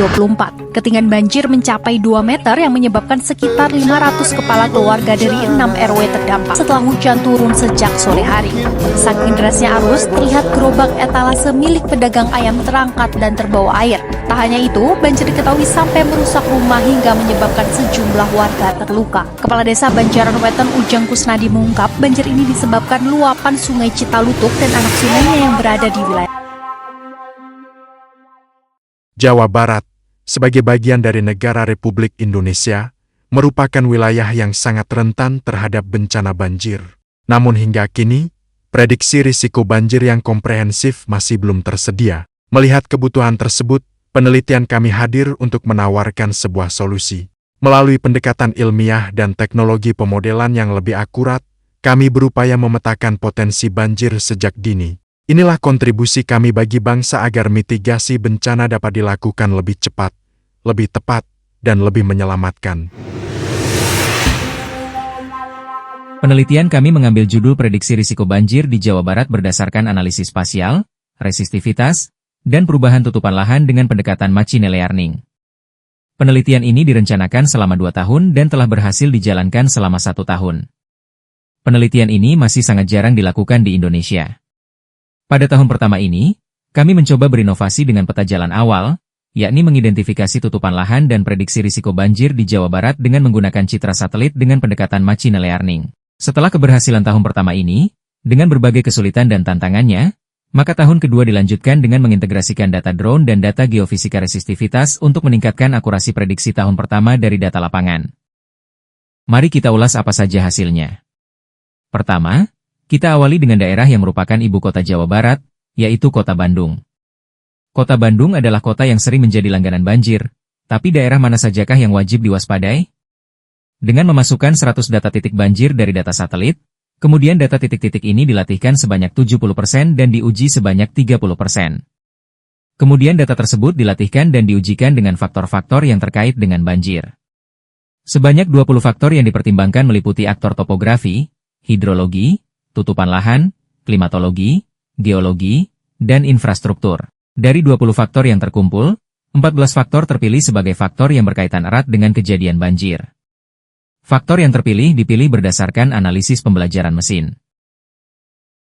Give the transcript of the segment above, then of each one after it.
2024. Ketinggian banjir mencapai 2 meter yang menyebabkan sekitar 500 kepala keluarga dari 6 RW terdampak setelah hujan turun sejak sore hari. Saking derasnya arus, terlihat gerobak etalase milik pedagang ayam terangkat dan terbawa air. Tak hanya itu, banjir diketahui sampai merusak rumah hingga menyebabkan sejumlah warga terluka. Kepala Desa Banjaran Wetan Ujang Kusnadi mengungkap banjir ini disebabkan luapan Sungai Citalutuk dan anak sungainya yang berada di wilayah Jawa Barat, sebagai bagian dari negara Republik Indonesia, merupakan wilayah yang sangat rentan terhadap bencana banjir. Namun hingga kini, prediksi risiko banjir yang komprehensif masih belum tersedia. Melihat kebutuhan tersebut, penelitian kami hadir untuk menawarkan sebuah solusi. Melalui pendekatan ilmiah dan teknologi pemodelan yang lebih akurat, kami berupaya memetakan potensi banjir sejak dini. Inilah kontribusi kami bagi bangsa agar mitigasi bencana dapat dilakukan lebih cepat, lebih tepat, dan lebih menyelamatkan. Penelitian kami mengambil judul prediksi risiko banjir di Jawa Barat berdasarkan analisis spasial, resistivitas, dan perubahan tutupan lahan dengan pendekatan machine learning. Penelitian ini direncanakan selama 2 tahun dan telah berhasil dijalankan selama 1 tahun. Penelitian ini masih sangat jarang dilakukan di Indonesia. Pada tahun pertama ini, kami mencoba berinovasi dengan peta jalan awal, yakni mengidentifikasi tutupan lahan dan prediksi risiko banjir di Jawa Barat dengan menggunakan citra satelit dengan pendekatan machine learning. Setelah keberhasilan tahun pertama ini, dengan berbagai kesulitan dan tantangannya, maka tahun kedua dilanjutkan dengan mengintegrasikan data drone dan data geofisika resistivitas untuk meningkatkan akurasi prediksi tahun pertama dari data lapangan. Mari kita ulas apa saja hasilnya. Pertama, kita awali dengan daerah yang merupakan ibu kota Jawa Barat, yaitu Kota Bandung. Kota Bandung adalah kota yang sering menjadi langganan banjir, tapi daerah mana sajakah yang wajib diwaspadai? Dengan memasukkan 100 data titik banjir dari data satelit, kemudian data titik-titik ini dilatihkan sebanyak 70% dan diuji sebanyak 30%. Kemudian data tersebut dilatihkan dan diujikan dengan faktor-faktor yang terkait dengan banjir. Sebanyak 20 faktor yang dipertimbangkan meliputi aktor topografi, hidrologi, tutupan lahan, klimatologi, geologi, dan infrastruktur. Dari 20 faktor yang terkumpul, 14 faktor terpilih sebagai faktor yang berkaitan erat dengan kejadian banjir. Faktor yang terpilih dipilih berdasarkan analisis pembelajaran mesin.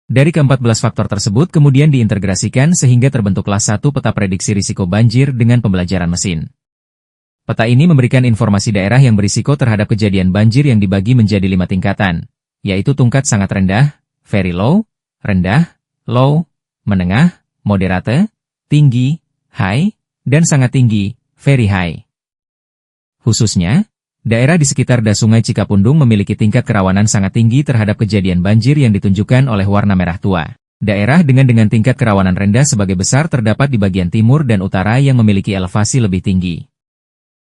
Dari ke-14 faktor tersebut kemudian diintegrasikan sehingga terbentuklah satu peta prediksi risiko banjir dengan pembelajaran mesin. Peta ini memberikan informasi daerah yang berisiko terhadap kejadian banjir yang dibagi menjadi 5 tingkatan, yaitu tingkat sangat rendah, very low, rendah, low, menengah, moderate, tinggi, high, dan sangat tinggi, very high. Khususnya, daerah di sekitar Sungai Cikapundung memiliki tingkat kerawanan sangat tinggi terhadap kejadian banjir yang ditunjukkan oleh warna merah tua. Daerah dengan tingkat kerawanan rendah sebagai besar terdapat di bagian timur dan utara yang memiliki elevasi lebih tinggi.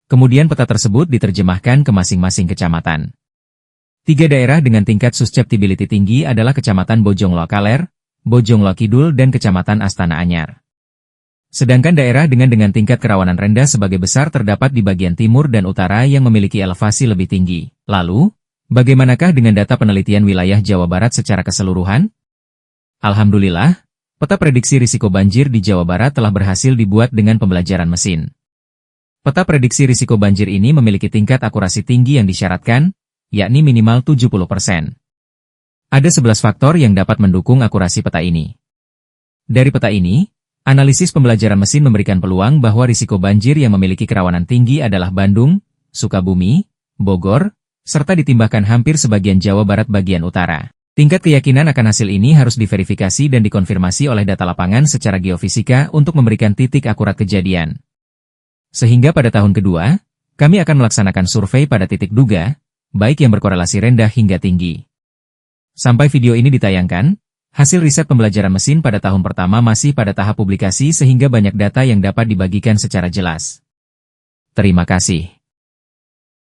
Kemudian peta tersebut diterjemahkan ke masing-masing kecamatan. 3 daerah dengan tingkat susceptibility tinggi adalah Kecamatan Bojonglo Kaler, Bojonglo Kidul, dan Kecamatan Astana Anyar. Sedangkan daerah dengan tingkat kerawanan rendah sebagai besar terdapat di bagian timur dan utara yang memiliki elevasi lebih tinggi. Lalu, bagaimanakah dengan data penelitian wilayah Jawa Barat secara keseluruhan? Alhamdulillah, peta prediksi risiko banjir di Jawa Barat telah berhasil dibuat dengan pembelajaran mesin. Peta prediksi risiko banjir ini memiliki tingkat akurasi tinggi yang disyaratkan, yakni minimal 70%. Ada 11 faktor yang dapat mendukung akurasi peta ini. Dari peta ini, analisis pembelajaran mesin memberikan peluang bahwa risiko banjir yang memiliki kerawanan tinggi adalah Bandung, Sukabumi, Bogor, serta ditambahkan hampir sebagian Jawa Barat bagian utara. Tingkat keyakinan akan hasil ini harus diverifikasi dan dikonfirmasi oleh data lapangan secara geofisika untuk memberikan titik akurat kejadian. Sehingga pada tahun kedua, kami akan melaksanakan survei pada titik duga, baik yang berkorelasi rendah hingga tinggi. Sampai video ini ditayangkan, hasil riset pembelajaran mesin pada tahun pertama masih pada tahap publikasi sehingga banyak data yang dapat dibagikan secara jelas. Terima kasih.